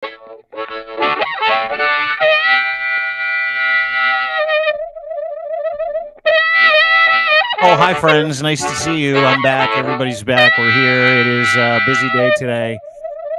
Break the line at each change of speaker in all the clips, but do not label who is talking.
Oh, hi, friends. Nice to see you. I'm back. Everybody's back. We're here. It is a busy day today.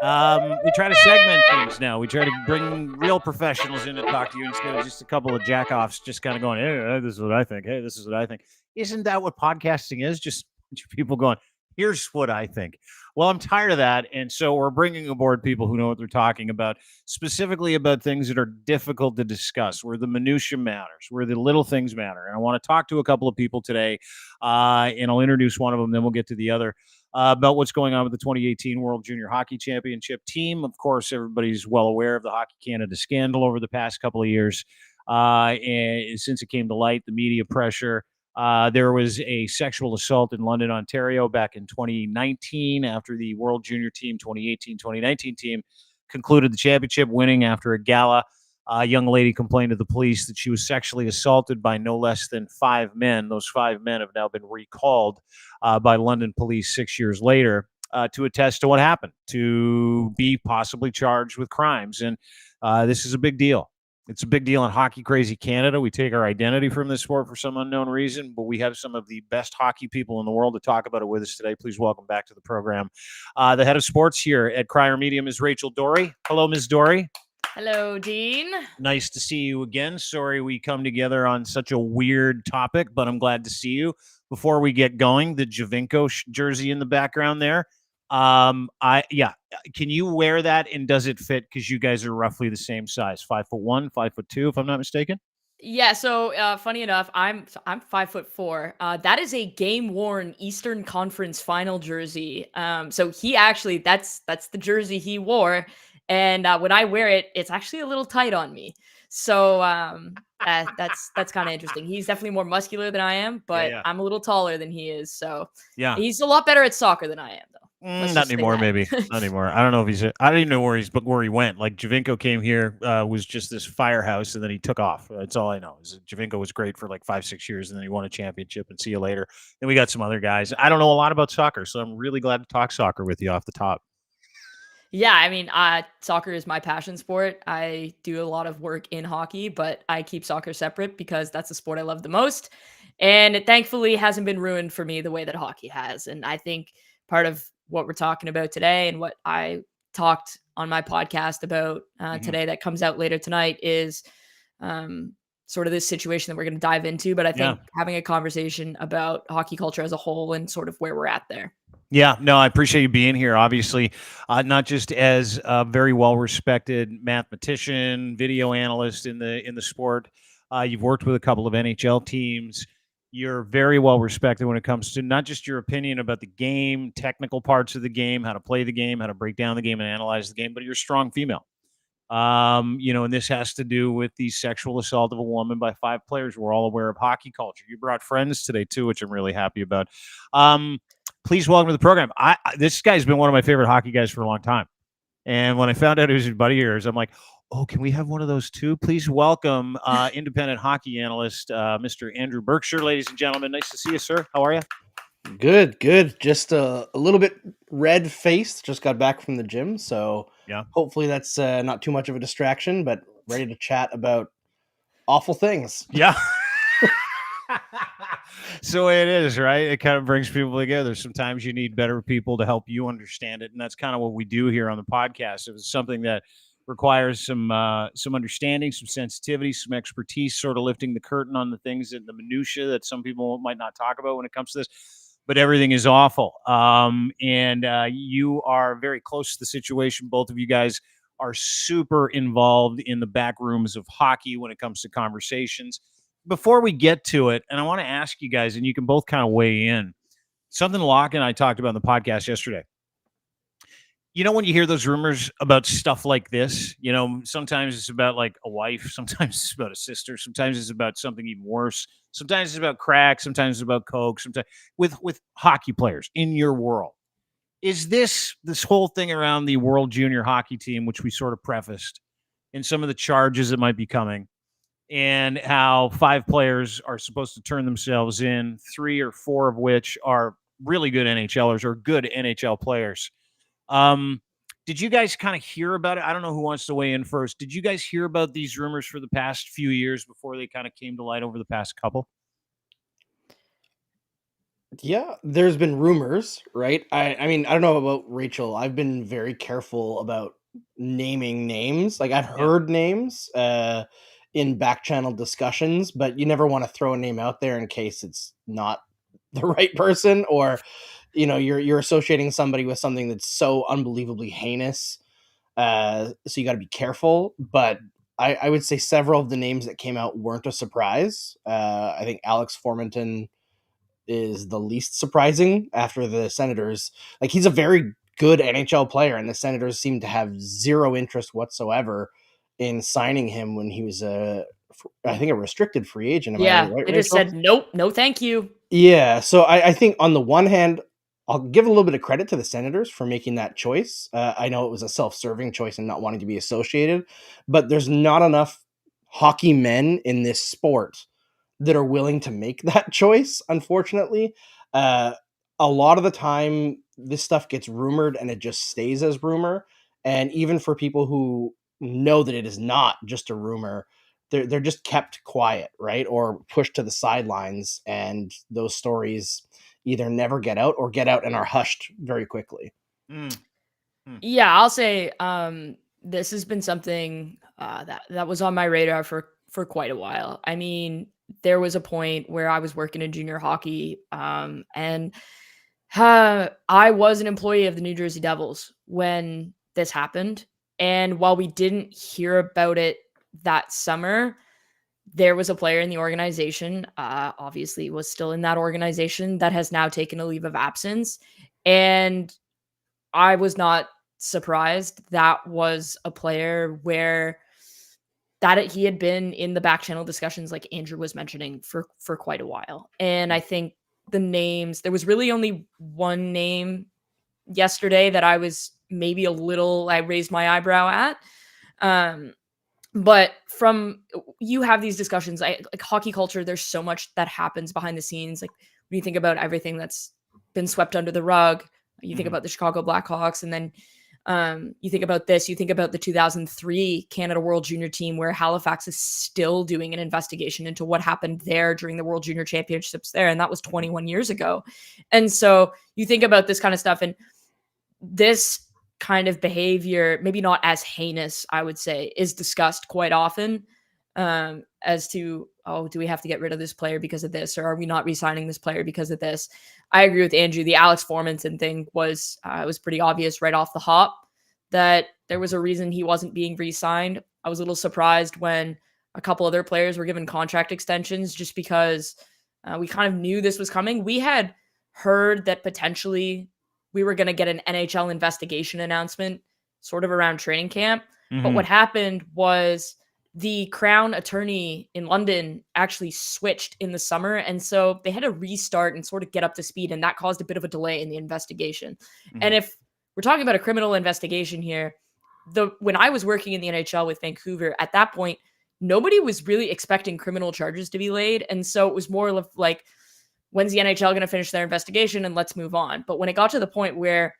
We try to segment things now. We try to bring real professionals in to talk to you instead of just a couple of jackoffs just kind of going, hey, this is what I think. Hey, this is what I think. Isn't that what podcasting is? Just a bunch of people going, here's what I think. Well, I'm tired of that. And so we're bringing aboard people who know what they're talking about, specifically about things that are difficult to discuss, where the minutia matters, where the little things matter. And I want to talk to a couple of people today, and I'll introduce one of them, then we'll get to the other. About what's going on with the 2018 World Junior Hockey Championship team. Of course, everybody's well aware of the Hockey Canada scandal over the past couple of years. And since it came to light, the media pressure. There was a sexual assault in London, Ontario back in 2019 after the World Junior team, 2018-2019 team, concluded the championship, winning after a gala. A young lady complained to the police that she was sexually assaulted by no less than 5 men. Those 5 men have now been recalled by London police 6 years later to attest to what happened, to be possibly charged with crimes. And this is a big deal. It's a big deal in Hockey Crazy Canada. We take our identity from this sport for some unknown reason, but we have some of the best hockey people in the world to talk about it with us today. Please welcome back to the program the head of sports here at Crier Media, Ms. Rachel Doerrie. Hello, Ms. Doerrie.
Hello, Dean.
Nice to see you again. Sorry we come together on such a weird topic, but I'm glad to see you. Before we get going, the Javinko jersey in the background there. Can you wear that and does it fit? Because you guys are roughly the same size, 5'1", 5'2", if I'm not mistaken.
Yeah, so funny enough, I'm 5'4". That is a game-worn Eastern Conference Final jersey. So he actually that's the jersey he wore, and when I wear it, it's actually a little tight on me. So that's kind of interesting. He's definitely more muscular than I am, but
Yeah.
I'm a little taller than he is. So
Yeah.
he's a lot better at soccer than I am, though.
Not anymore, maybe. Not anymore. I don't know if he's. I didn't know where he went. Like Javinko came here, was just this firehouse, and then he took off. That's all I know. Javinko was great for like 5-6 years, and then he won a championship. And see you later. Then we got some other guys. I don't know a lot about soccer, so I'm really glad to talk soccer with you off the top.
Yeah, I mean, soccer is my passion sport. I do a lot of work in hockey, but I keep soccer separate because that's the sport I love the most. And it thankfully hasn't been ruined for me the way that hockey has. And I think part of what we're talking about today and what I talked on my podcast about today that comes out later tonight is sort of this situation that we're going to dive into. But I think having a conversation about hockey culture as a whole and sort of where we're at there.
Yeah, no, I appreciate you being here. Obviously, not just as a very well-respected mathematician, video analyst in the sport. You've worked with a couple of NHL teams. You're very well respected when it comes to not just your opinion about the game, technical parts of the game, how to play the game, how to break down the game and analyze the game, but you're a strong female. And this has to do with the sexual assault of a woman by 5 players. We're all aware of hockey culture. You brought friends today too, which I'm really happy about. Please welcome to the program. This guy's been one of my favorite hockey guys for a long time. And when I found out he was a buddy of yours, I'm like, oh, can we have one of those too? Please welcome independent hockey analyst, Mr. Andrew Berkshire, ladies and gentlemen. Nice to see you, sir. How are you?
Good. Just a little bit red-faced. Just got back from the gym, so hopefully that's not too much of a distraction, but ready to chat about awful things.
Yeah. So it is, right? It kind of brings people together. Sometimes you need better people to help you understand it, and that's kind of what we do here on the podcast. If it's something that requires some understanding, some sensitivity, some expertise, sort of lifting the curtain on the things and the minutia that some people might not talk about when it comes to this. But everything is awful, and you are very close to the situation. Both of you guys are super involved in the back rooms of hockey when it comes to conversations. Before we get to it, and I want to ask you guys, and you can both kind of weigh in, something Locke and I talked about in the podcast yesterday. You know, when you hear those rumors about stuff like this, sometimes it's about like a wife, sometimes it's about a sister, sometimes it's about something even worse. Sometimes it's about crack, sometimes it's about coke, sometimes with hockey players in your world. Is this whole thing around the World Junior Hockey Team, which we sort of prefaced, and some of the charges that might be coming, and how 5 players are supposed to turn themselves in, 3 or 4 of which are really good NHLers or good NHL players. Do Did you guys kind of hear about it? I don't know who wants to weigh in first. Did you guys hear about these rumors for the past few years before they kind of came to light over the past couple?
Yeah, there's been rumors, right? I mean, I don't know about Rachel. I've been very careful about naming names. Like I've heard names in back channel discussions, but you never want to throw a name out there in case it's not the right person, or you're associating somebody with something that's so unbelievably heinous. So you got to be careful. But I would say several of the names that came out weren't a surprise. I think Alex Formenton is the least surprising after the Senators. Like he's a very good NHL player, and the Senators seem to have zero interest whatsoever in signing him when he was I think a restricted free agent. Am I right,
they just
Rachel?
said nope, no, thank you.
Yeah, so I think on the one hand, I'll give a little bit of credit to the Senators for making that choice. I know it was a self-serving choice and not wanting to be associated, but there's not enough hockey men in this sport that are willing to make that choice, unfortunately. Uh, a lot of the time, this stuff gets rumored and it just stays as rumor. And even for people who know that it is not just a rumor, they're just kept quiet, right? Or pushed to the sidelines. And those stories either never get out or get out and are hushed very quickly.
Yeah, I'll say this has been something that was on my radar for quite a while. I mean, there was a point where I was working in junior hockey, and I was an employee of the New Jersey Devils when this happened. And while we didn't hear about it that summer, there was a player in the organization, obviously was still in that organization, that has now taken a leave of absence. And I was not surprised. That was a player where he had been in the back channel discussions, like Andrew was mentioning, for quite a while. And I think the names, there was really only one name yesterday that I was maybe I raised my eyebrow at. But you have these discussions, like hockey culture, there's so much that happens behind the scenes. Like when you think about everything that's been swept under the rug, you think about the Chicago Blackhawks, and then you think about this, you think about the 2003 Canada World Junior team, where Halifax is still doing an investigation into what happened there during the World Junior Championships there. And that was 21 years ago. And so you think about this kind of stuff, and this kind of behavior, maybe not as heinous, I would say, is discussed quite often as to, oh, do we have to get rid of this player because of this? Or are we not re-signing this player because of this? I agree with Andrew. The Alex Formenton thing was pretty obvious right off the hop that there was a reason he wasn't being re-signed. I was a little surprised when a couple other players were given contract extensions just because we kind of knew this was coming. We had heard that potentially we were going to get an NHL investigation announcement sort of around training camp. Mm-hmm. But what happened was the Crown attorney in London actually switched in the summer. And so they had to restart and sort of get up to speed. And that caused a bit of a delay in the investigation. Mm-hmm. And if we're talking about a criminal investigation here, when I was working in the NHL with Vancouver, at that point, nobody was really expecting criminal charges to be laid. And so it was more like, when's the NHL going to finish their investigation and let's move on? But when it got to the point where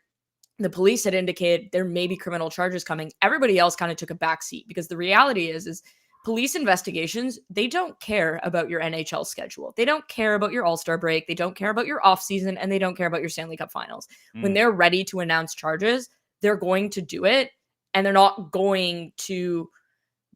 the police had indicated there may be criminal charges coming, everybody else kind of took a backseat, because the reality is police investigations, they don't care about your NHL schedule. They don't care about your All-Star break. They don't care about your off season, and they don't care about your Stanley Cup finals. When they're ready to announce charges, they're going to do it, and they're not going to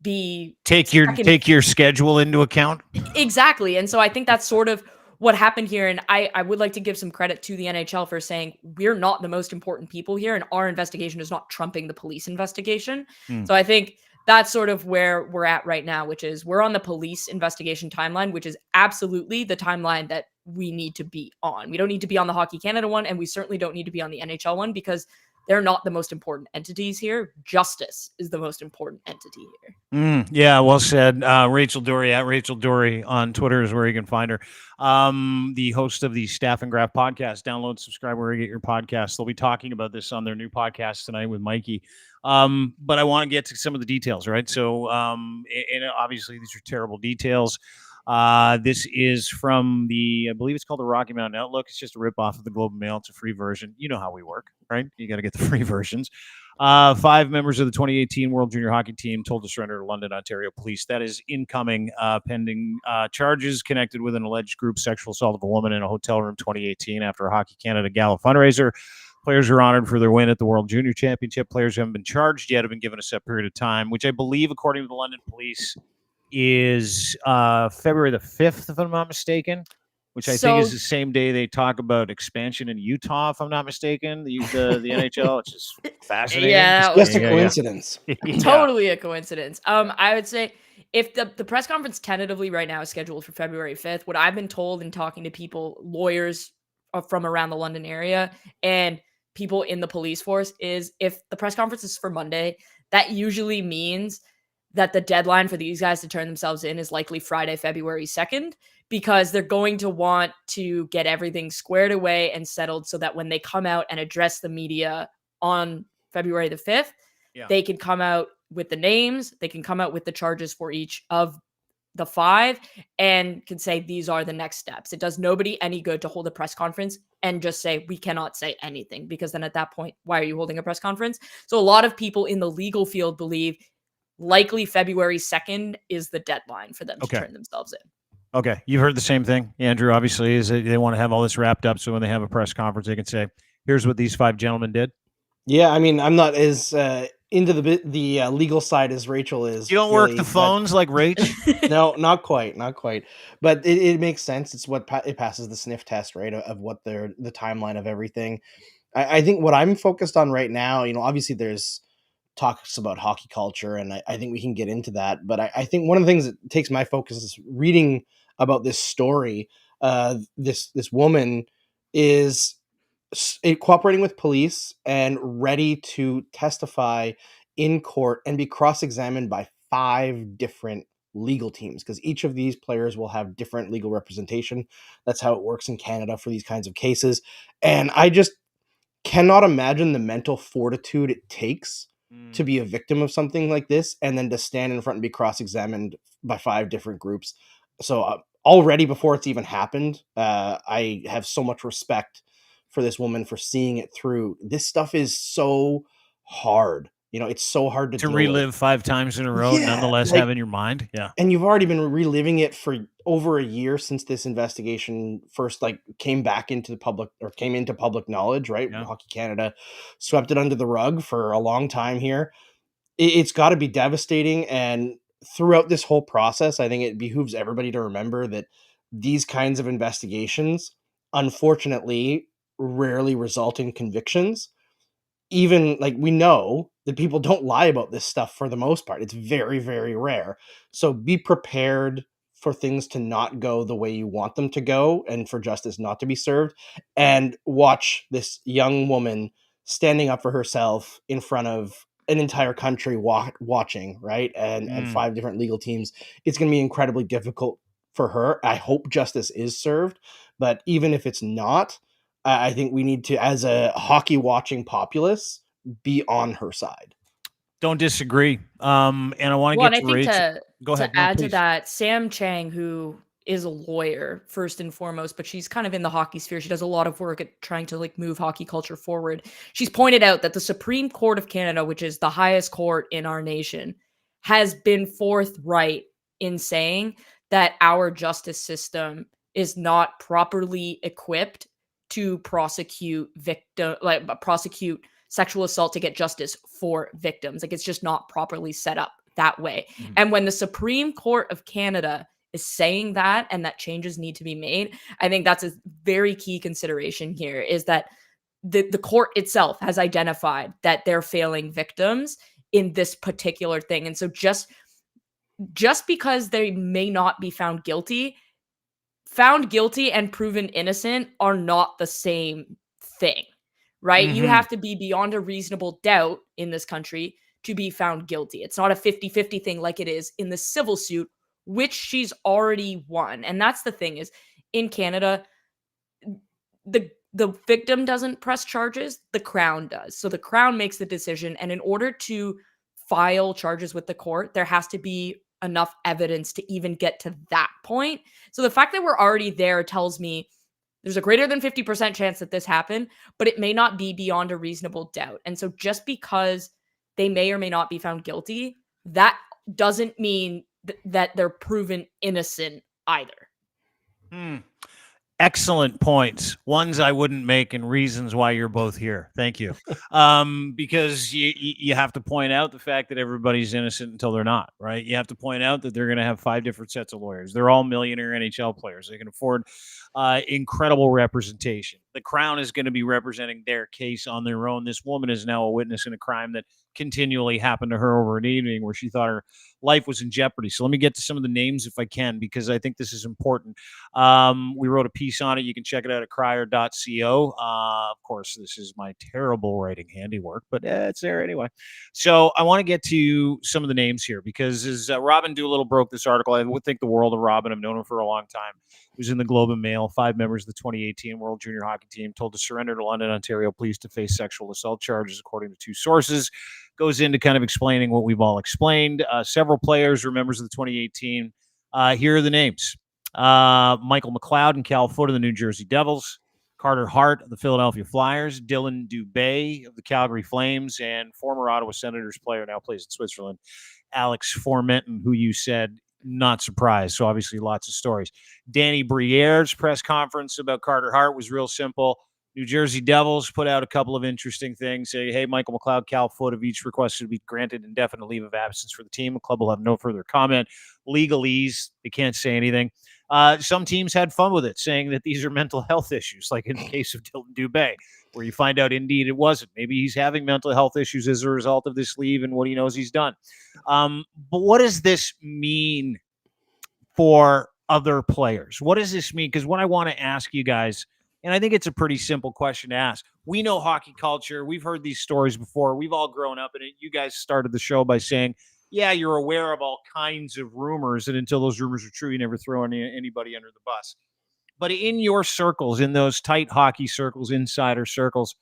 be
take your schedule into account.
Exactly. And so I think that's sort of what happened here. And I would like to give some credit to the NHL for saying we're not the most important people here, and our investigation is not trumping the police investigation. So I think that's sort of where we're at right now, which is we're on the police investigation timeline, which is absolutely the timeline that we need to be on. We don't need to be on the Hockey Canada one, and we certainly don't need to be on the NHL one, because they're not the most important entities here. Justice is the most important entity here.
Yeah, well said. Rachel Doerrie, at Rachel Doerrie on Twitter is where you can find her. The host of the Staff and Graph podcast. Download, subscribe where you get your podcasts. They'll be talking about this on their new podcast tonight with Mikey. But I want to get to some of the details, right? So, and obviously these are terrible details. This is from I believe it's called the Rocky Mountain Outlook. It's just a rip off of the Globe and Mail. It's a free version. You know how we work, right? You got to get the free versions. 5 members of the 2018 World Junior Hockey Team told to surrender to London, Ontario police. That is incoming, pending charges connected with an alleged group sexual assault of a woman in a hotel room 2018 after a Hockey Canada Gala fundraiser. Players are honored for their win at the World Junior Championship. Players haven't been charged yet, have been given a set period of time, which I believe, according to the London police, is February the 5th, if I'm not mistaken, which I think is the same day they talk about expansion in Utah, if I'm not mistaken, the NHL. It's just fascinating.
Yeah,
it's just a coincidence.
Totally a coincidence. I would say if the press conference tentatively right now is scheduled for February 5th, what I've been told in talking to people, lawyers from around the London area and people in the police force, is if the press conference is for Monday, that usually means that the deadline for these guys to turn themselves in is likely Friday, February 2nd, because they're going to want to get everything squared away and settled so that when they come out and address the media on February the 5th, they can come out with the names, they can come out with the charges for each of the 5 and can say, these are the next steps. It does nobody any good to hold a press conference and just say, we cannot say anything, because then at that point, why are you holding a press conference? So a lot of people in the legal field believe likely February 2nd is the deadline for them to turn themselves in.
Okay. You've heard the same thing, Andrew, obviously, is they want to have all this wrapped up so when they have a press conference, they can say, here's what these 5 gentlemen did.
Yeah, I mean, I'm not as into the legal side as Rachel is.
You don't work the phones like Rach?
No, not quite. But it makes sense. It's what it passes the sniff test, right, of what the timeline of everything. I think what I'm focused on right now, obviously there's talks about hockey culture, and I think we can get into that. But I think one of the things that takes my focus is reading about this story. This woman is cooperating with police and ready to testify in court and be cross-examined by 5 different legal teams, because each of these players will have different legal representation. That's how it works in Canada for these kinds of cases. And I just cannot imagine the mental fortitude it takes to be a victim of something like this, and then to stand in front and be cross-examined by 5 different groups. So already before it's even happened, I have so much respect for this woman for seeing it through. This stuff is so hard. It's so hard to
relive with 5 times in a row, nonetheless have in your mind. Yeah.
And you've already been reliving it for over a year since this investigation first came into public knowledge, right? Yeah. Hockey Canada swept it under the rug for a long time here. It's got to be devastating. And throughout this whole process, I think it behooves everybody to remember that these kinds of investigations, unfortunately, rarely result in convictions. Even we know that people don't lie about this stuff for the most part. It's very, very rare. So be prepared for things to not go the way you want them to go, and for justice not to be served. And watch this young woman standing up for herself in front of an entire country watching, right? And 5 different legal teams. It's going to be incredibly difficult for her. I hope justice is served, but even if it's not, I think we need to, as a hockey watching populace, be on her side.
Don't disagree. And I want to get to Rachel. Go ahead.
To add to that, Sam Chang, who is a lawyer first and foremost, but she's kind of in the hockey sphere. She does a lot of work at trying to move hockey culture forward. She's pointed out that the Supreme Court of Canada, which is the highest court in our nation, has been forthright in saying that our justice system is not properly equipped to prosecute sexual assault to get justice for victims. It's just not properly set up that way. Mm-hmm. And when the Supreme Court of Canada is saying that, and that changes need to be made, I think that's a very key consideration here, is that the court itself has identified that they're failing victims in this particular thing. And so just because they may not be found guilty and proven innocent are not the same thing, right? Mm-hmm. You have to be beyond a reasonable doubt in this country to be found guilty. It's not a 50-50 thing like it is in the civil suit, which she's already won. And that's the thing, is in Canada, the victim doesn't press charges, the Crown does. So the Crown makes the decision. And in order to file charges with the court, there has to be enough evidence to even get to that point. So the fact that we're already there tells me there's a greater than 50% chance that this happened, but it may not be beyond a reasonable doubt. And so just because they may or may not be found guilty, that doesn't mean that they're proven innocent either.
Excellent points. Ones I wouldn't make and reasons why you're both here. Thank you. Because you have to point out the fact that everybody's innocent until they're not, right? You have to point out that they're going to have 5 different sets of lawyers. They're all millionaire NHL players. They can afford incredible representation. The Crown is going to be representing their case on their own. This woman is now a witness in a crime that continually happened to her over an evening where she thought her life was in jeopardy. So let me get to some of the names if I can, because I think this is important. We wrote a piece on it. You can check it out at crier.co. Of course, this is my terrible writing handiwork, but it's there anyway. So I want to get to some of the names here because as Robin Doolittle broke this article, I would think the world of Robin. I've known him for a long time. He was in the Globe and Mail. 5 members of the 2018 World Junior Hockey Team told to surrender to London, Ontario police to face sexual assault charges, according to 2 sources. Goes into kind of explaining what we've all explained. Several players were members of the 2018. Here are the names. Michael McLeod and Cal Foote of the New Jersey Devils, Carter Hart of the Philadelphia Flyers, Dylan Dubé of the Calgary Flames, and former Ottawa Senators player, now plays in Switzerland, Alex Formenton, who you said not surprised. So obviously lots of stories. Danny Briere's press conference about Carter Hart was real simple. New Jersey Devils put out a couple of interesting things. Say, hey, Michael McLeod, Cal Foote have each requested to be granted indefinite leave of absence for the team. The club will have no further comment. Legalese, they can't say anything. Some teams had fun with it, saying that these are mental health issues, like in the case of Dylan Dubé, where you find out indeed it wasn't. Maybe he's having mental health issues as a result of this leave and what he knows he's done. But what does this mean for other players? What does this mean? Because what I want to ask you guys, and I think it's a pretty simple question to ask. We know hockey culture. We've heard these stories before. We've all grown up in it. You guys started the show by saying, yeah, you're aware of all kinds of rumors, and until those rumors are true, you never throw anybody under the bus. But in your circles, in those tight hockey circles, insider circles,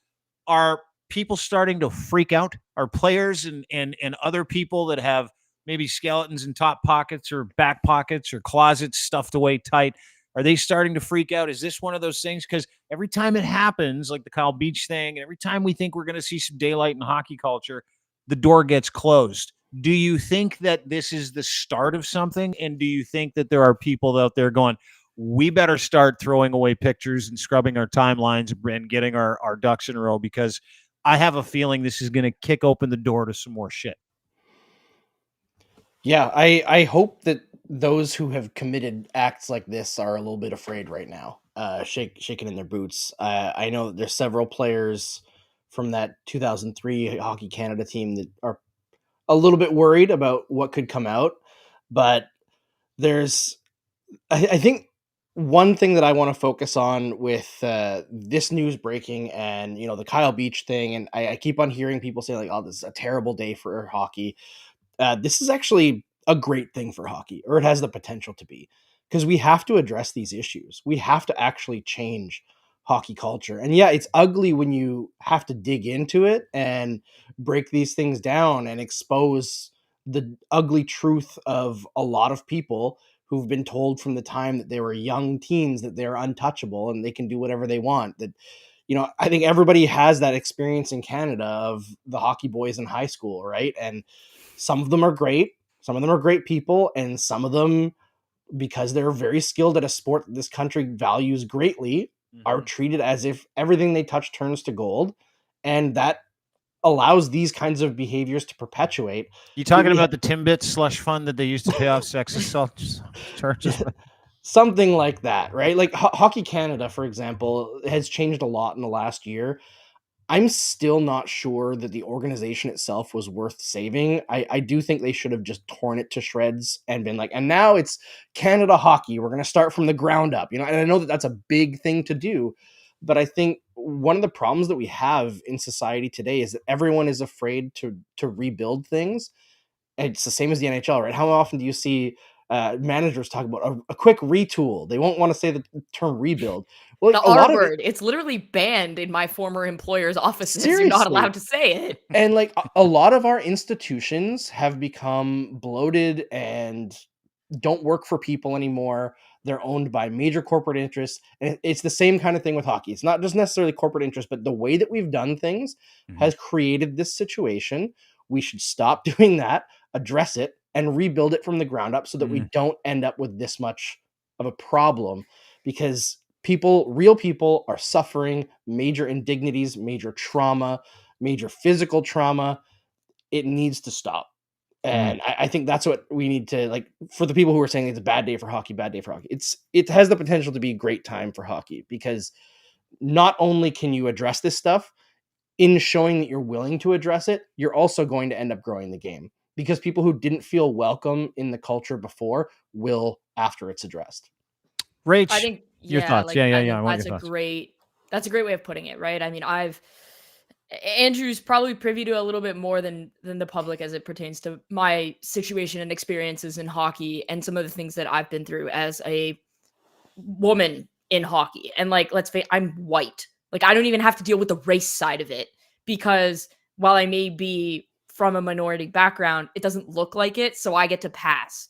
are people starting to freak out? Are players and other people that have maybe skeletons in top pockets or back pockets or closets stuffed away tight, are they starting to freak out? Is this one of those things? Because every time it happens, like the Kyle Beach thing, and every time we think we're going to see some daylight in hockey culture, the door gets closed. Do you think that this is the start of something? And do you think that there are people out there going, we better start throwing away pictures and scrubbing our timelines and getting our ducks in a row? Because I have a feeling this is going to kick open the door to some more shit.
Yeah, I hope that those who have committed acts like this are a little bit afraid right now, shaking in their boots. I know that there's several players from that 2003 Hockey Canada team that are a little bit worried about what could come out, but I think one thing that I want to focus on with this news breaking and, the Kyle Beach thing, and I keep on hearing people say like, oh, this is a terrible day for hockey. This is actually a great thing for hockey, or it has the potential to be, because we have to address these issues. We have to actually change hockey culture. And yeah, it's ugly when you have to dig into it and break these things down and expose the ugly truth of a lot of people who've been told from the time that they were young teens that they're untouchable and they can do whatever they want. That, I think everybody has that experience in Canada of the hockey boys in high school, right? And some of them are great. Some of them are great people. And some of them, because they're very skilled at a sport that this country values greatly, are treated as if everything they touch turns to gold. And that allows these kinds of behaviors to perpetuate.
You talking about the Timbits slush fund that they used to pay off sex assault charges?
Something like that, right? Like Hockey Canada, for example, has changed a lot in the last year. I'm still not sure that the organization itself was worth saving. I do think they should have just torn it to shreds and been like, and now it's Canada Hockey. We're going to start from the ground up, and I know that that's a big thing to do, but I think one of the problems that we have in society today is that everyone is afraid to rebuild things. And it's the same as the NHL, right? How often do you see managers talk about a quick retool. They won't want to say the term rebuild. Well,
the R word, it's literally banned in my former employer's offices. Seriously. You're not allowed to say it.
And like a lot of our institutions have become bloated and don't work for people anymore. They're owned by major corporate interests. And it's the same kind of thing with hockey. It's not just necessarily corporate interest, but the way that we've done things has created this situation. We should stop doing that, address it, and rebuild it from the ground up so that we don't end up with this much of a problem, because real people are suffering major indignities, major trauma, major physical trauma. It needs to stop. And I think that's what we need to, like, for the people who are saying it's a bad day for hockey. It has the potential to be a great time for hockey, because not only can you address this stuff, in showing that you're willing to address it, you're also going to end up growing the game, because people who didn't feel welcome in the culture before will after it's addressed.
Rach,
I think
your thoughts.
Like,
That's
a great way of putting it, right? I mean, Andrew's probably privy to a little bit more than the public as it pertains to my situation and experiences in hockey and some of the things that I've been through as a woman in hockey. And like, let's face, I'm white. Like, I don't even have to deal with the race side of it, because while I may be from a minority background, it doesn't look like it. So I get to pass.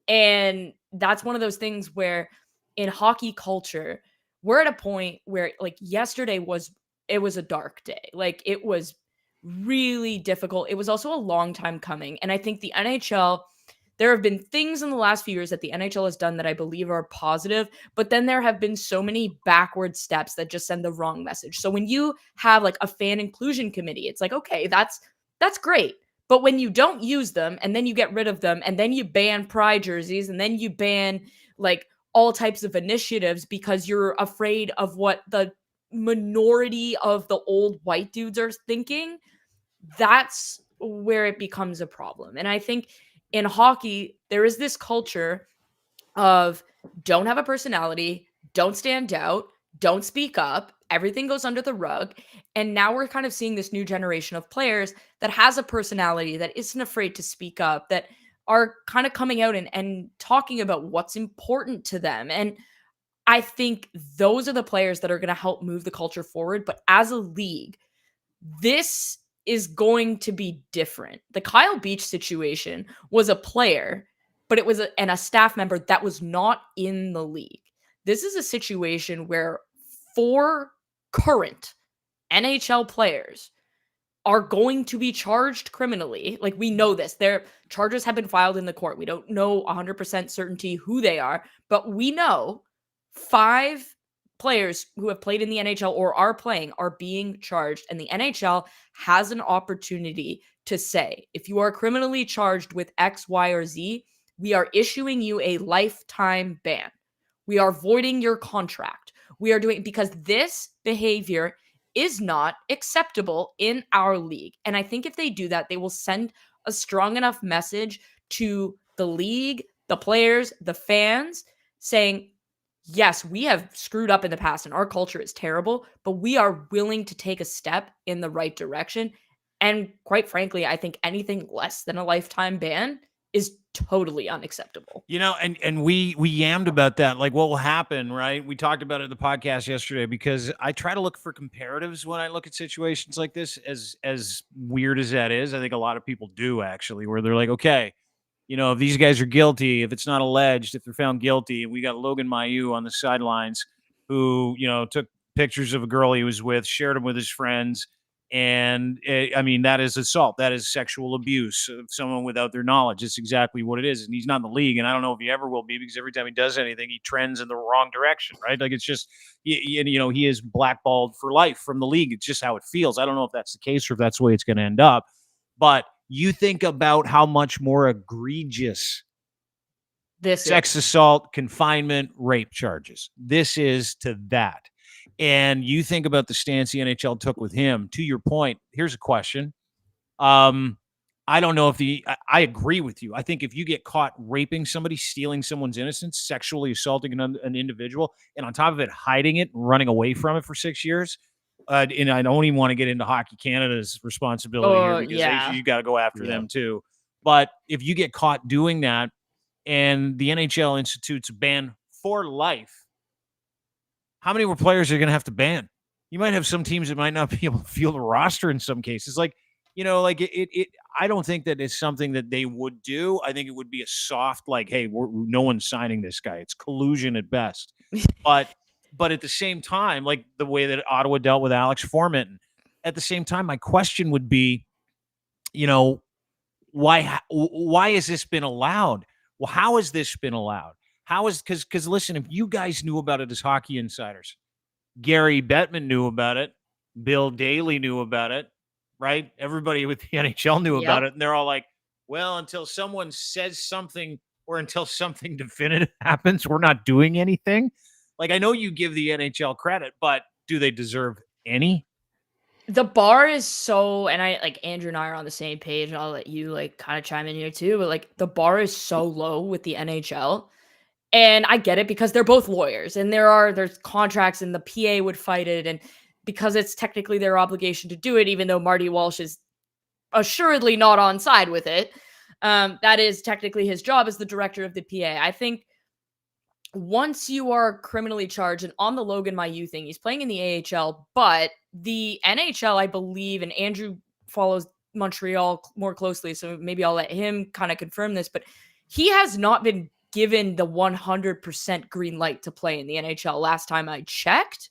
And that's one of those things where in hockey culture, we're at a point where, like, yesterday was a dark day. Like, it was really difficult. It was also a long time coming. And I think the NHL, there have been things in the last few years that the NHL has done that I believe are positive, but then there have been so many backward steps that just send the wrong message. So when you have like a fan inclusion committee, it's like, okay, that's great. But when you don't use them and then you get rid of them and then you ban pride jerseys and then you ban like all types of initiatives because you're afraid of what the minority of the old white dudes are thinking, that's where it becomes a problem. And I think in hockey, there is this culture of don't have a personality, don't stand out, don't speak up, everything goes under the rug. And now we're kind of seeing this new generation of players that has a personality, that isn't afraid to speak up, that are kind of coming out and talking about what's important to them. And I think those are the players that are going to help move the culture forward. But as a league, this is going to be different. The Kyle Beach situation was a player, but it was a staff member that was not in the league. This is a situation where 4 current NHL players are going to be charged criminally. Like, we know this. Their charges have been filed in the court. We don't know 100% certainty who they are, but we know 5 players who have played in the NHL or are playing are being charged, and the NHL has an opportunity to say, if you are criminally charged with X, Y, or Z, we are issuing you a lifetime ban. We are voiding your contract. We are doing, because this behavior is not acceptable in our league. And I think if they do that, they will send a strong enough message to the league, the players, the fans, saying, yes, we have screwed up in the past and our culture is terrible, but we are willing to take a step in the right direction. And quite frankly, I think anything less than a lifetime ban is totally unacceptable.
You know, and we yammed about that, like what will happen, right? We talked about it in the podcast yesterday, because I try to look for comparatives when I look at situations like this, as weird as that is. I think a lot of people do, actually, where they're like, okay, you know, if these guys are guilty, if it's not alleged, if they're found guilty, we got Logan Mailloux on the sidelines who, you know, took pictures of a girl he was with, shared them with his friends. And I mean, that is assault. That is sexual abuse of someone without their knowledge. It's exactly what it is. And he's not in the league. And I don't know if he ever will be, because every time he does anything, he trends in the wrong direction, right? Like, it's just, you know, he is blackballed for life from the league. It's just how it feels. I don't know if that's the case or if that's the way it's going to end up. But you think about how much more egregious this sex assault, confinement, rape charges this is to that. And you think about the stance the NHL took with him. To your point, here's a question. I don't know if I agree with you. I think if you get caught raping somebody, stealing someone's innocence, sexually assaulting an individual, and on top of it, hiding it and running away from it for 6 years, and I don't even want to get into Hockey Canada's responsibility here, because you got to go after them too. But if you get caught doing that, and the NHL institutes a ban for life, how many more players are going to have to ban? You might have some teams that might not be able to field a roster in some cases. Like, like it I don't think that it's something that they would do. I think it would be a soft, like, hey, no one's signing this guy. It's collusion at best. But at the same time, like the way that Ottawa dealt with Alex Foreman, at the same time, my question would be, why has this been allowed? Well, how has this been allowed? Because listen, if you guys knew about it as hockey insiders, Gary Bettman knew about it, Bill Daly knew about it, right? Everybody with the NHL knew about it, and they're all like, well, until someone says something or until something definitive happens, we're not doing anything. Like, I know you give the NHL credit, but do they deserve any?
The bar is so, and I like Andrew and I are on the same page, and I'll let you like kind of chime in here too, but like the bar is so low with the NHL. And I get it because they're both lawyers and there's contracts and the PA would fight it. And because it's technically their obligation to do it, even though Marty Walsh is assuredly not on side with it, that is technically his job as the director of the PA. I think once you are criminally charged, and on the Logan Mailloux thing, he's playing in the AHL, but the NHL, I believe, and Andrew follows Montreal more closely, so maybe I'll let him kind of confirm this, but he has not been given the 100% green light to play in the NHL last time I checked.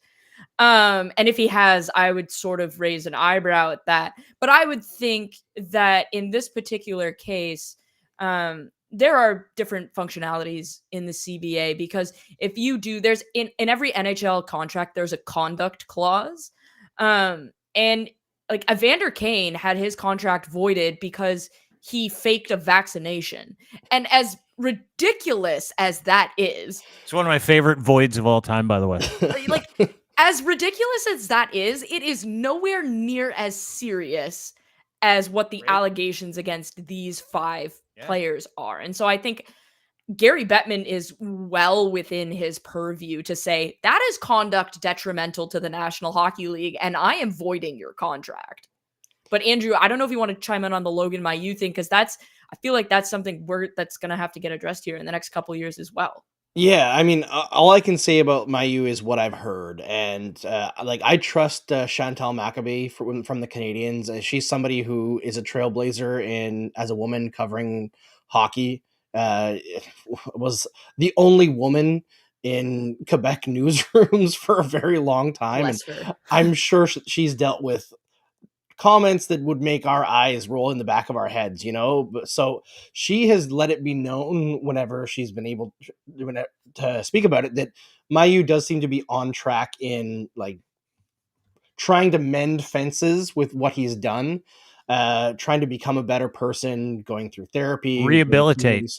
And if he has, I would sort of raise an eyebrow at that. But I would think that in this particular case, there are different functionalities in the CBA, because if you do, there's in every NHL contract, there's a conduct clause. And like Evander Kane had his contract voided because he faked a vaccination. And as ridiculous as that is,
it's one of my favorite voids of all time, by the way.
Like, as ridiculous as that is, it is nowhere near as serious as what the allegations against these 5 players are. And so I think Gary Bettman is well within his purview to say that is conduct detrimental to the National Hockey League, and I am voiding your contract. But Andrew, I don't know if you want to chime in on the Logan Mailloux thing, because I feel like that's something that's going to have to get addressed here in the next couple of years as well.
Yeah, I mean, all I can say about Mailloux is what I've heard, and like I trust Chantal Machabée from the Canadians. She's somebody who is a trailblazer as a woman covering hockey. Was the only woman in Quebec newsrooms for a very long time, and I'm sure she's dealt with comments that would make our eyes roll in the back of our heads, so she has let it be known whenever she's been able to speak about it that Mailloux does seem to be on track in like trying to mend fences with what he's done, trying to become a better person, going through therapy,
rehabilitate.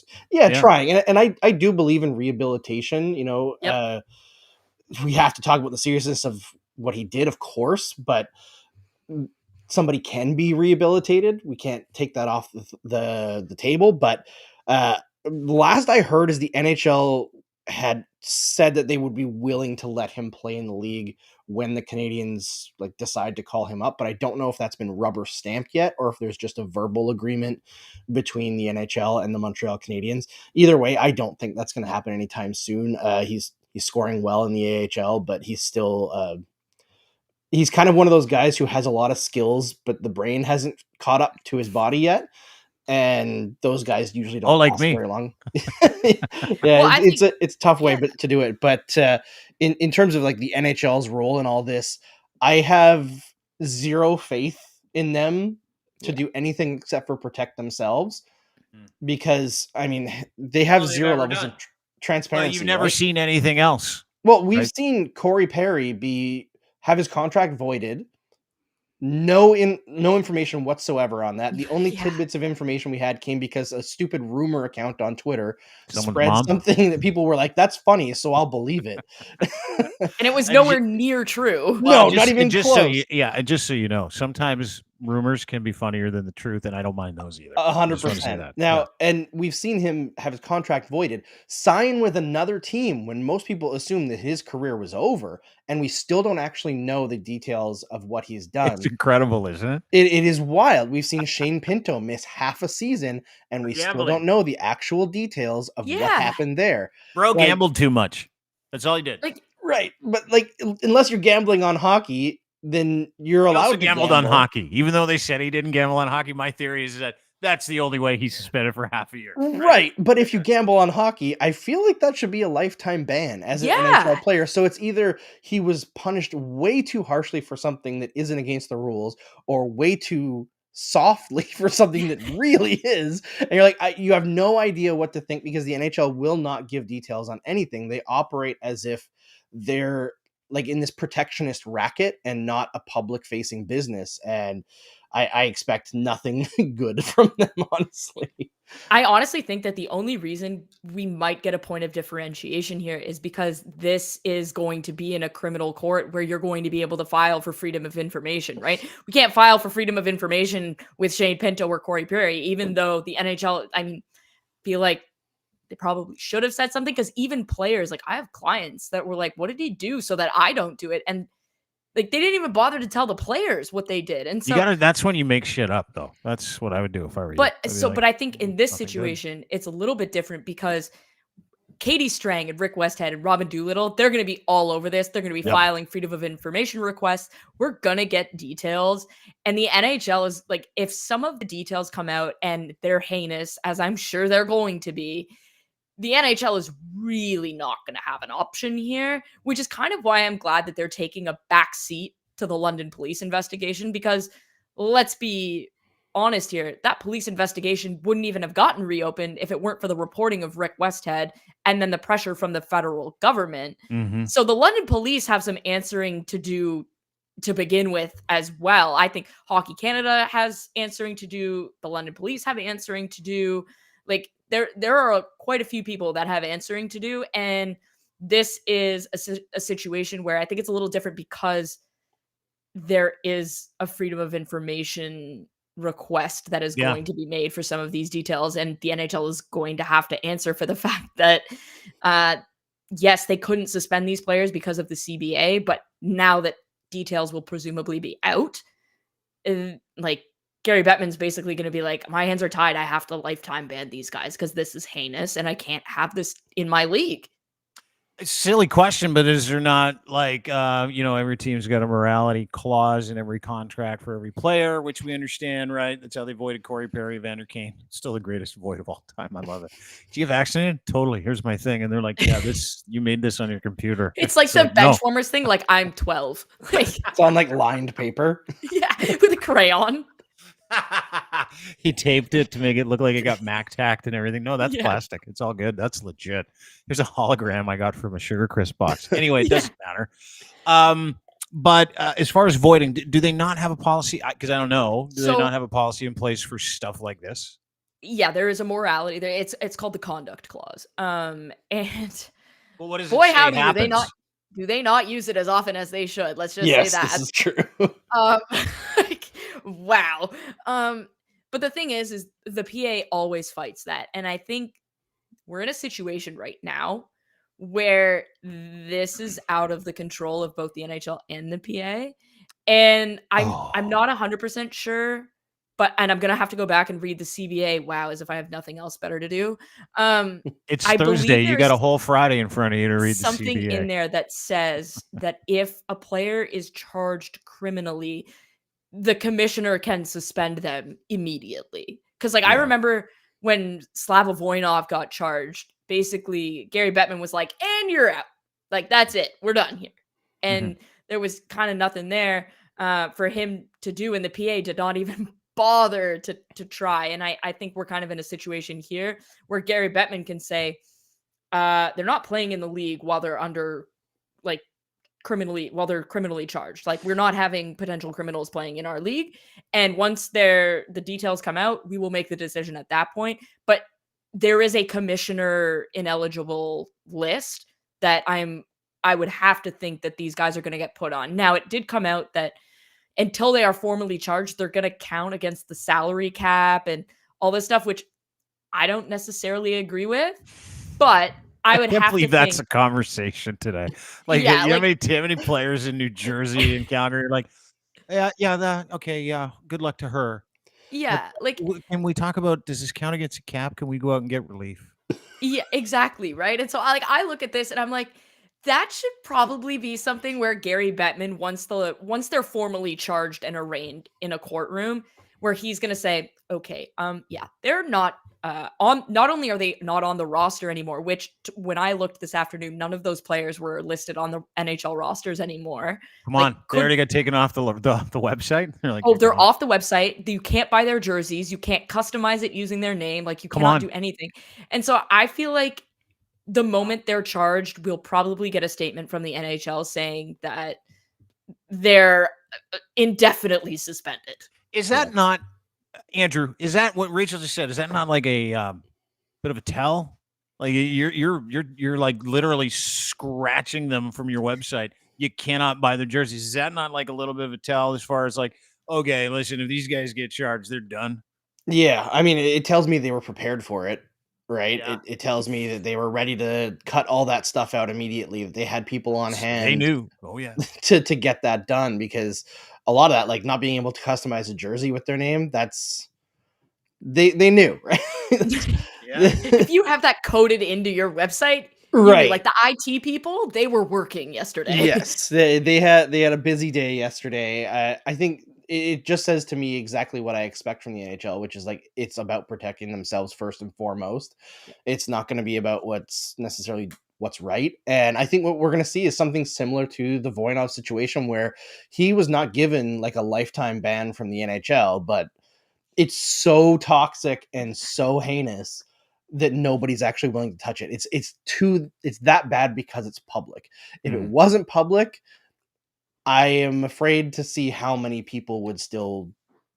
Trying. And I do believe in rehabilitation. We have to talk about the seriousness of what he did, of course, but somebody can be rehabilitated. We can't take that off the table. But last I heard is the NHL had said that they would be willing to let him play in the league when the Canadians like decide to call him up. But I don't know if that's been rubber stamped yet, or if there's just a verbal agreement between the NHL and the Montreal Canadiens. Either way, I don't think that's going to happen anytime soon. He's scoring well in the AHL, but he's still he's kind of one of those guys who has a lot of skills, but the brain hasn't caught up to his body yet. And those guys usually don't last very long. It's a tough way to do it. But in terms of like the NHL's role in all this, I have zero faith in them to do anything except for protect themselves, because I mean they have zero levels of transparency.
Well, you've never seen anything else.
Well, we've seen Corey Perry have his contract voided. No information whatsoever on that. The only tidbits of information we had came because a stupid rumor account on Twitter spread something that people were like, "That's funny," so I'll believe it.
And it was nowhere near true.
No, not even
just
close.
Just so you know, sometimes rumors can be funnier than the truth, and I don't mind those either.
100%. Now, and we've seen him have his contract voided, sign with another team when most people assume that his career was over, and we still don't actually know the details of what he's done.
It's incredible, isn't it?
It is wild. We've seen Shane Pinto miss half a season, and we still don't know the actual details of what happened there.
Bro gambled too much. That's all he did.
Right. But unless you're gambling on hockey, then you're allowed to
gamble on hockey. Even though they said he didn't gamble on hockey, my theory is that that's the only way he's suspended for half a year.
Right. But if you gamble on hockey, I feel like that should be a lifetime ban as an NHL player. So it's either he was punished way too harshly for something that isn't against the rules, or way too softly for something that really is. And you're like, you have no idea what to think, because the NHL will not give details on anything. They operate as if they're like in this protectionist racket and not a public facing business. And I expect nothing good from them, honestly.
I honestly think that the only reason we might get a point of differentiation here is because this is going to be in a criminal court where you're going to be able to file for freedom of information, right? We can't file for freedom of information with Shane Pinto or Corey Perry, even though the NHL, feel like they probably should have said something, because even players, I have clients that were like, what did he do so that I don't do it? And they didn't even bother to tell the players what they did. And so
that's when you make shit up, though. That's what I would do if I were you.
But I think in this situation, it's a little bit different, because Katie Strang and Rick Westhead and Robin Doolittle, they're going to be all over this. They're going to be filing freedom of information requests. We're going to get details. And the NHL is like, if some of the details come out and they're heinous, as I'm sure they're going to be, the NHL is really not going to have an option here, which is kind of why I'm glad that they're taking a back seat to the London police investigation, because let's be honest here, that police investigation wouldn't even have gotten reopened if it weren't for the reporting of Rick Westhead and then the pressure from the federal government.
Mm-hmm.
So the London police have some answering to do to begin with as well. I think Hockey Canada has answering to do. The London police have answering to do. There are quite a few people that have answering to do, and this is a situation where I think it's a little different because there is a freedom of information request that is going to be made for some of these details, and the NHL is going to have to answer for the fact that yes, they couldn't suspend these players because of the CBA, but now that details will presumably be out, Gary Bettman's basically going to be like, my hands are tied. I have to lifetime ban these guys because this is heinous and I can't have this in my league.
It's a silly question, but is there not every team's got a morality clause in every contract for every player, which we understand, right? That's how they voided Corey Perry, Vander Kane. Still the greatest void of all time. I love it. Do you have vaccinated? Totally. Here's my thing. And they're like, yeah, you made this on your computer.
It's like the Benchwarmers thing. Like, I'm 12.
It's on lined paper.
Yeah, with a crayon.
He taped it to make it look like it got Mac tacked and everything. No, that's plastic. It's all good. That's legit. There's a hologram I got from a Sugar Crisp box. Anyway, it doesn't matter. But as far as voiding, do they not have a policy? Because I don't know. Do they not have a policy in place for stuff like this?
Yeah, there is a morality there. It's called the conduct clause. And
well, what is
boy,
it
how do they not use it as often as they should? Let's just say that.
This is true.
Wow. But the thing is the PA always fights that. And I think we're in a situation right now where this is out of the control of both the NHL and the PA. And I'm not 100% sure, and I'm going to have to go back and read the CBA. Wow, as if I have nothing else better to do.
It's Thursday. You got a whole Friday in front of you to read the CBA.
Something in there that says that if a player is charged criminally, the commissioner can suspend them immediately. Because I remember when Slava Voinov got charged, basically Gary Bettman was like, and you're out. That's it. We're done here. And there was kind of nothing there for him to do. And the PA did not even bother to try. And I think we're kind of in a situation here where Gary Bettman can say they're not playing in the league while they're under criminally charged. We're not having potential criminals playing in our league. And once the details come out, we will make the decision at that point. But there is a commissioner ineligible list that I would have to think that these guys are going to get put on. Now, it did come out that until they are formally charged, they're going to count against the salary cap and all this stuff, which I don't necessarily agree with. But I would
can't
have
believe
to
that's
think,
a conversation today. Like,
yeah,
you know,
like,
how many players in New Jersey and Calgary are like, okay, yeah, good luck to her. But
yeah, like,
can we talk about, does this count against a cap? Can we go out and get relief?
yeah, exactly, right? And so I look at this and I'm like, that should probably be something where Gary Bettman, once they're formally charged and arraigned in a courtroom, where he's gonna say, okay, yeah, they're not on. Not only are they not on the roster anymore, which when I looked this afternoon, none of those players were listed on the NHL rosters anymore.
Come
Like,
on, they already got taken off the website. They're like,
oh, they're
gone.
off the website. You can't buy their jerseys. You can't customize it using their name. Like, you
Come
cannot
on.
do anything. And so I feel like the moment they're charged, we'll probably get a statement from the NHL saying that they're indefinitely suspended.
Is that not, Andrew? Is that what Rachel just said? Is that not like a bit of a tell? Like, you're like literally scratching them from your website. You cannot buy their jerseys. Is that not like a little bit of a tell as far as like, okay, listen, if these guys get charged, they're done?
Yeah, I mean, it tells me they were prepared for it, right?
Yeah.
It tells me that they were ready to cut all that stuff out immediately. That they had people on
They
hand
knew. Oh yeah.
to get that done, because a lot of that, like not being able to customize a jersey with their name, that's they knew, right?
Yeah.
If you have that coded into your website,
Right.
like the IT people, they were working yesterday.
Yes, they had a busy day yesterday. I think it just says to me exactly what I expect from the NHL, which is like it's about protecting themselves first and foremost.
Yeah.
It's not going to be about what's necessarily what's right. And I think what we're going to see is something similar to the Voynov situation, where he was not given like a lifetime ban from the NHL, but it's so toxic and so heinous that nobody's actually willing to touch it. It's that bad because it's public. If it wasn't public, I am afraid to see how many people would still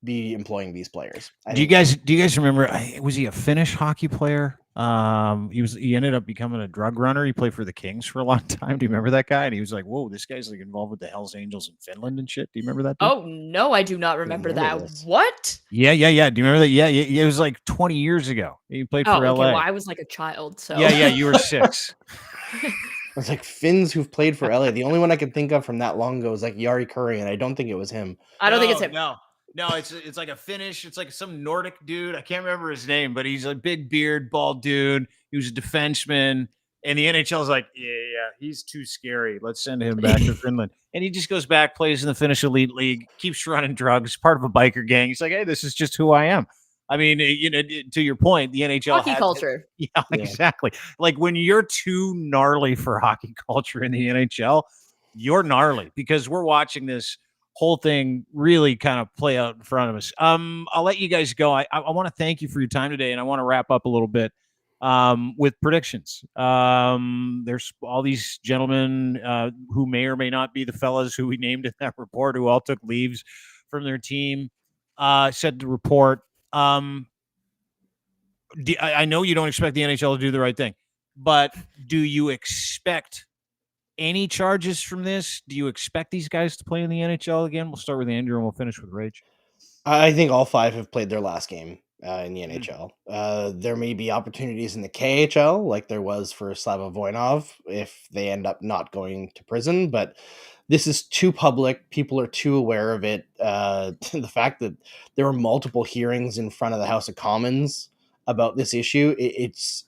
be employing these players.
Do you guys remember? Was he a Finnish hockey player? He ended up becoming a drug runner. He played for the Kings for a long time. Do you remember that guy? And he was like, "Whoa, this guy's like involved with the Hells Angels in Finland and shit." Do you remember that? Dude?
Oh no, I do not remember that.
This.
What?
Yeah. Do you remember that? Yeah. It was like 20 years ago. He played for LA.
Okay, well, I was like a child, so
Yeah. You were 6.
It's like Finns who've played for LA. The only one I can think of from that long ago is like Jari Kurri, and I don't think it was him.
I don't think it's him.
No, it's like a Finnish. It's like some Nordic dude. I can't remember his name, but he's a big beard, bald dude. He was a defenseman, and the NHL is like, yeah, he's too scary. Let's send him back to Finland. And he just goes back, plays in the Finnish Elite League, keeps running drugs, part of a biker gang. He's like, hey, this is just who I am. I mean, to your point, the NHL
hockey culture.
Yeah, exactly. Like when you're too gnarly for hockey culture in the NHL, you're gnarly, because we're watching this whole thing really kind of play out in front of us. I'll let you guys go. I want to thank you for your time today, and I want to wrap up a little bit with predictions. There's all these gentlemen who may or may not be the fellas who we named in that report, who all took leaves from their team, said the report. I know you don't expect the NHL to do the right thing, but do you expect any charges from this? Do you expect these guys to play in the NHL again? We'll start with Andrew and we'll finish with Rach.
I think all 5 have played their last game in the NHL. There may be opportunities in the KHL, like there was for Slava Voynov, if they end up not going to prison, but this is too public. People are too aware of it. The fact that there were multiple hearings in front of the House of Commons about this issue, it's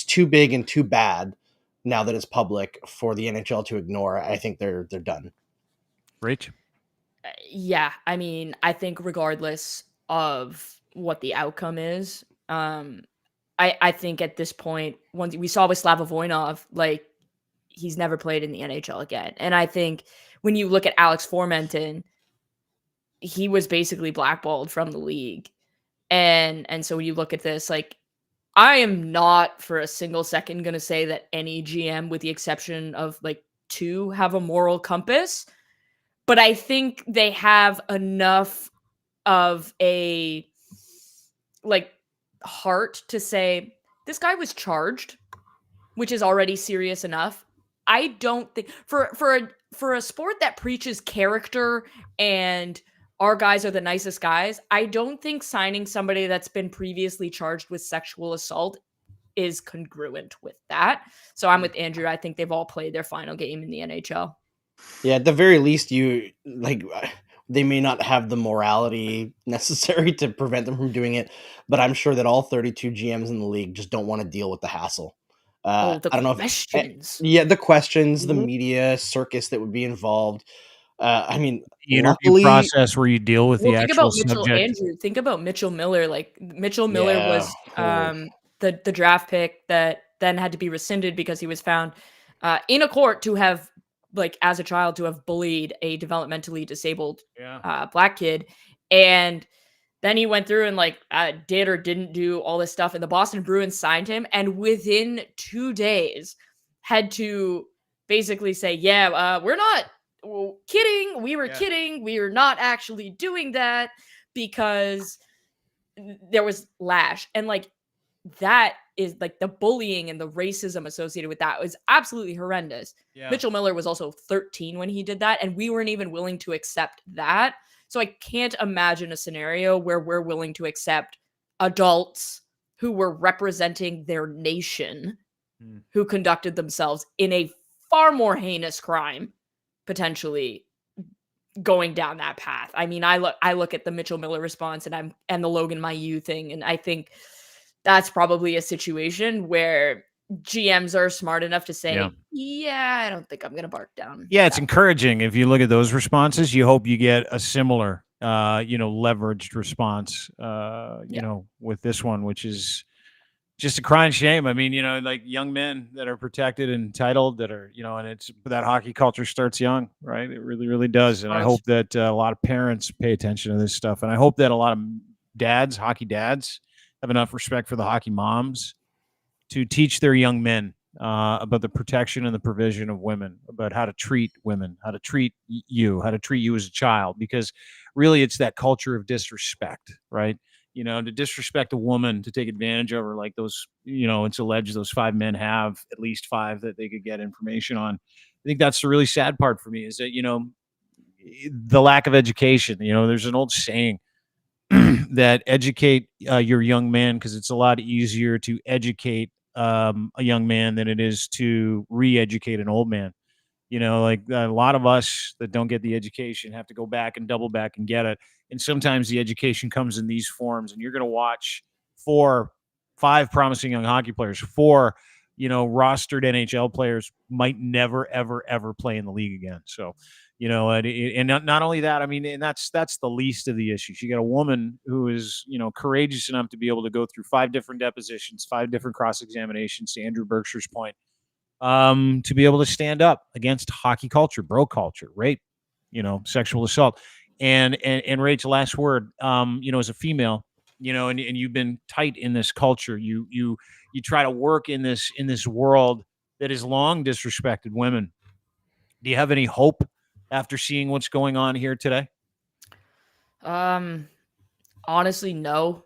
too big and too bad now that it's public for the NHL to ignore. I think they're done.
Rach?
Yeah, I mean, I think regardless of what the outcome is, I think at this point, once we saw with Slava Voynov, like he's never played in the NHL again. And I think when you look at Alex Formenton, he was basically blackballed from the league. And so when you look at this, like, I am not for a single second going to say that any GM, with the exception of like 2, have a moral compass, but I think they have enough of a like heart to say this guy was charged, which is already serious enough. I don't think for a sport that preaches character and our guys are the nicest guys. I don't think signing somebody that's been previously charged with sexual assault is congruent with that. So I'm with Andrew. I think they've all played their final game in the NHL.
Yeah, at the very least, they may not have the morality necessary to prevent them from doing it, but I'm sure that all 32 GMs in the league just don't want to deal with the hassle.
The
I don't know
questions.
the questions, the
Mhm.
media circus that would be involved. I mean,
The interview
luckily,
process where you deal with the
Think
actual
about Mitchell,
subject.
Andrew. Think about Mitchell Miller. Like Mitchell Miller
yeah,
was the draft pick that then had to be rescinded because he was found in a court to have, like, as a child, to have bullied a developmentally disabled black kid. And then he went through and did or didn't do all this stuff, and the Boston Bruins signed him, and within 2 days had to basically say, we're not kidding. We were kidding. We were not actually doing that because there was lash. And that is the bullying and the racism associated with that was absolutely horrendous.
Yeah.
Mitchell Miller was also 13 when he did that, and we weren't even willing to accept that. So I can't imagine a scenario where we're willing to accept adults who were representing their nation who conducted themselves in a far more heinous crime, potentially going down that path. I mean, I look at the Mitchell Miller response and the Logan Mailloux thing, and I think that's probably a situation where GMs are smart enough to say, I don't think I'm going to bark down.
Yeah, it's encouraging. If you look at those responses, you hope you get a similar, leveraged response, with this one, which is just a crying shame. I mean, young men that are protected and entitled that are, and it's that hockey culture starts young, right? It really, really does. And I hope that a lot of parents pay attention to this stuff. And I hope that a lot of dads, hockey dads, have enough respect for the hockey moms to teach their young men about the protection and the provision of women, about how to treat women, how to treat you as a child, because really it's that culture of disrespect, right? To disrespect a woman, to take advantage of her, like those, it's alleged those 5 men have at least 5 that they could get information on. I think that's the really sad part for me is that, the lack of education. There's an old saying that educate your young man, because it's a lot easier to educate a young man than it is to re-educate an old man. A lot of us that don't get the education have to go back and double back and get it. And sometimes the education comes in these forms, and you're going to watch 4, 5 promising young hockey players, 4, rostered NHL players might never, ever, ever play in the league again. So, and not only that, I mean, and that's the least of the issues. You got a woman who is, courageous enough to be able to go through 5 different depositions, 5 different cross-examinations, to Andrew Berkshire's point, to be able to stand up against hockey culture, bro culture, rape, sexual assault. And Rachel, last word, as a female, and you've been tight in this culture, you try to work in this world that has long disrespected women. Do you have any hope after seeing what's going on here today?
Honestly, no.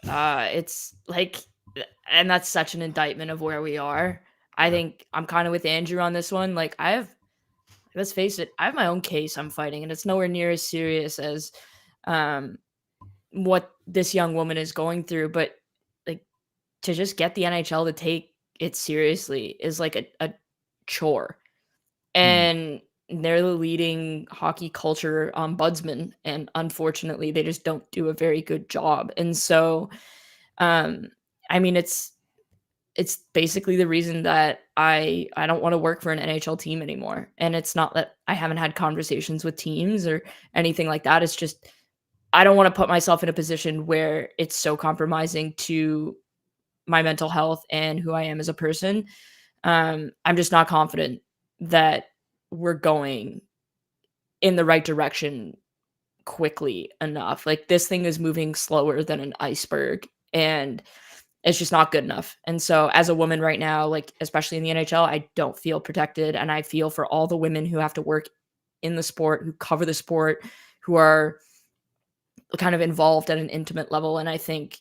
It's and that's such an indictment of where we are. I think I'm kind of with Andrew on this one. Let's face it, I have my own case I'm fighting, and it's nowhere near as serious as what this young woman is going through. But to just get the NHL to take it seriously is like a chore. And they're the leading hockey culture ombudsman, and unfortunately they just don't do a very good job. And so I mean, it's basically the reason that I don't want to work for an NHL team anymore. And it's not that I haven't had conversations with teams or anything like that. It's just I don't want to put myself in a position where it's so compromising to my mental health and who I am as a person. I'm just not confident that we're going in the right direction quickly enough. This thing is moving slower than an iceberg, and it's just not good enough. And so as a woman right now, especially in the NHL, I don't feel protected. And I feel for all the women who have to work in the sport, who cover the sport, who are kind of involved at an intimate level. And I think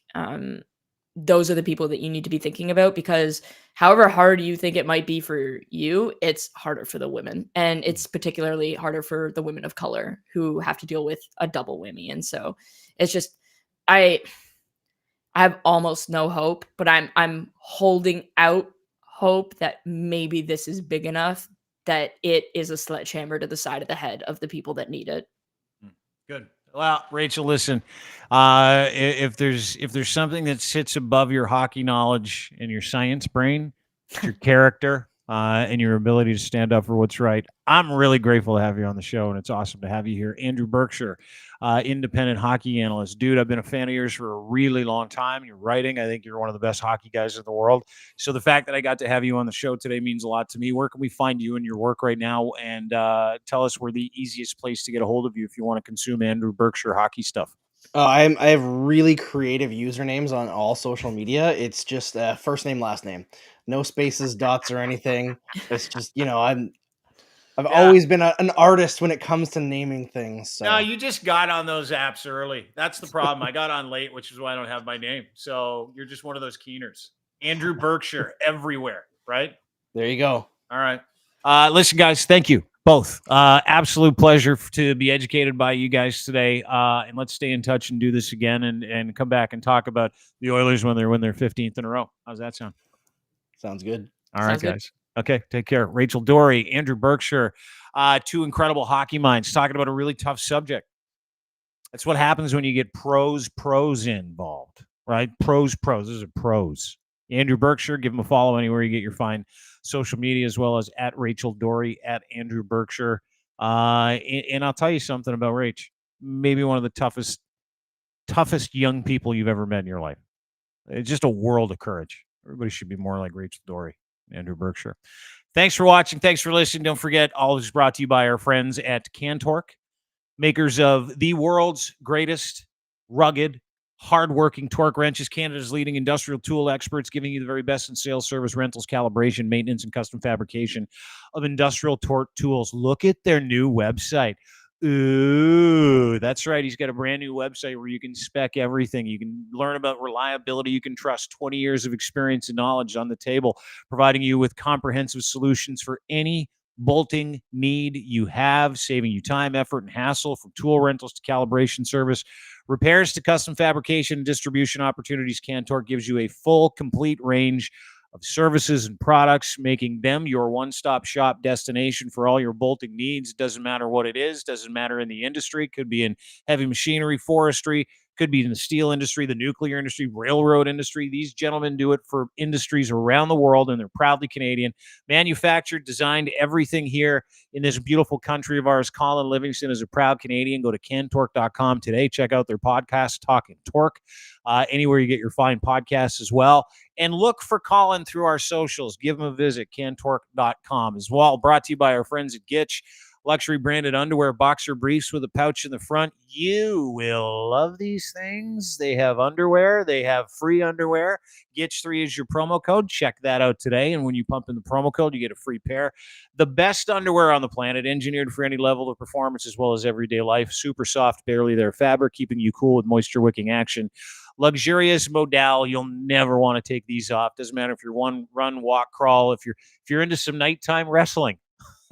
those are the people that you need to be thinking about, because however hard you think it might be for you, it's harder for the women. And it's particularly harder for the women of color who have to deal with a double whammy. And so it's just, I have almost no hope, but I'm holding out hope that maybe this is big enough that it is a sledgehammer to the side of the head of the people that need it.
Good. Well, Rachel, listen, if there's something that sits above your hockey knowledge and your science brain, it's your character and your ability to stand up for what's right. I'm really grateful to have you on the show, and it's awesome to have you here. Andrew Berkshire, independent hockey analyst. Dude, I've been a fan of yours for a really long time. Your writing, I think you're one of the best hockey guys in the world. So the fact that I got to have you on the show today means a lot to me. Where can we find you and your work right now? And tell us where the easiest place to get a hold of you if you want to consume Andrew Berkshire hockey stuff.
I have really creative usernames on all social media. It's just first name, last name, no spaces, dots, or anything. It's just, I've always been an artist when it comes to naming things. So.
No, you just got on those apps early. That's the problem. I got on late, which is why I don't have my name. So you're just one of those keeners. Andrew Berkshire everywhere, right?
There you go.
All right. Listen, guys, thank you both. Absolute pleasure to be educated by you guys today. And let's stay in touch and do this again and come back and talk about the Oilers when they win their 15th in a row. How's that sound?
Sounds good.
All right, guys. Okay, take care. Rachel Doerrie, Andrew Berkshire, two incredible hockey minds talking about a really tough subject. That's what happens when you get pros involved, right? Pros. Those are pros. Andrew Berkshire, give him a follow anywhere you get your fine social media, as well as at Rachel Doerrie, at Andrew Berkshire. And I'll tell you something about Rach. Maybe one of the toughest young people you've ever met in your life. It's just a world of courage. Everybody should be more like Rachel Doerrie, Andrew Berkshire. Thanks for watching. Thanks for listening. Don't forget, all is brought to you by our friends at Cantork, makers of the world's greatest rugged, hardworking torque wrenches, Canada's leading industrial tool experts, giving you the very best in sales, service, rentals, calibration, maintenance, and custom fabrication of industrial torque tools. Look at their new website. Ooh, that's right. He's got a brand new website where you can spec everything. You can learn about reliability. You can trust 20 years of experience and knowledge on the table, providing you with comprehensive solutions for any bolting need you have, saving you time, effort, and hassle, from tool rentals to calibration service, repairs to custom fabrication and distribution opportunities. Cantork gives you a full, complete range of services and products, making them your one-stop shop destination for all your bolting needs. Doesn't matter what it is, doesn't matter in the industry. Could be in heavy machinery, forestry, could be in the steel industry, the nuclear industry, railroad industry. These gentlemen do it for industries around the world, and they're proudly Canadian. Manufactured, designed, everything here in this beautiful country of ours. Colin Livingston is a proud Canadian. Go to cantork.com today. Check out their podcast, Talking Torque, anywhere you get your fine podcasts as well. And look for Colin through our socials. Give him a visit, cantork.com as well. Brought to you by our friends at Gitch. Luxury branded underwear, boxer briefs with a pouch in the front. You will love these things. They have underwear. They have free underwear. Gitch3 is your promo code. Check that out today. And when you pump in the promo code, you get a free pair. The best underwear on the planet, engineered for any level of performance as well as everyday life. Super soft, barely there fabric, keeping you cool with moisture wicking action. Luxurious modal. You'll never want to take these off. Doesn't matter if you're one run, walk, crawl. If you're into some nighttime wrestling,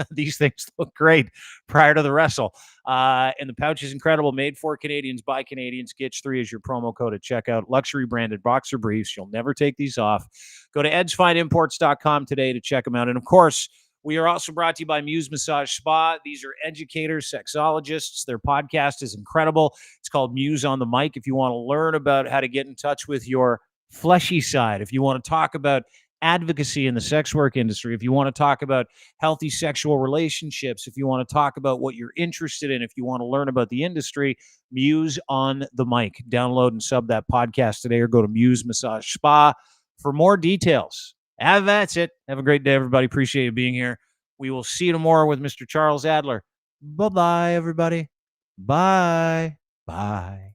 these things look great prior to the wrestle. And the pouch is incredible. Made for Canadians by Canadians. Gitch3 is your promo code at checkout. Luxury branded boxer briefs. You'll never take these off. Go to edsfineimports.com today to check them out. And of course, we are also brought to you by Muse Massage Spa. These are educators, sexologists. Their podcast is incredible. It's called Muse on the Mic. If you want to learn about how to get in touch with your fleshy side, if you want to talk about advocacy in the sex work industry, if you want to talk about healthy sexual relationships, if you want to talk about what you're interested in, if you want to learn about the industry, Muse on the Mic. Download and sub that podcast today, or go to Muse Massage Spa for more details. And that's it. Have a great day, everybody. Appreciate you being here. We will see you tomorrow with Mr. Charles Adler. Bye-bye, everybody. Bye. Bye.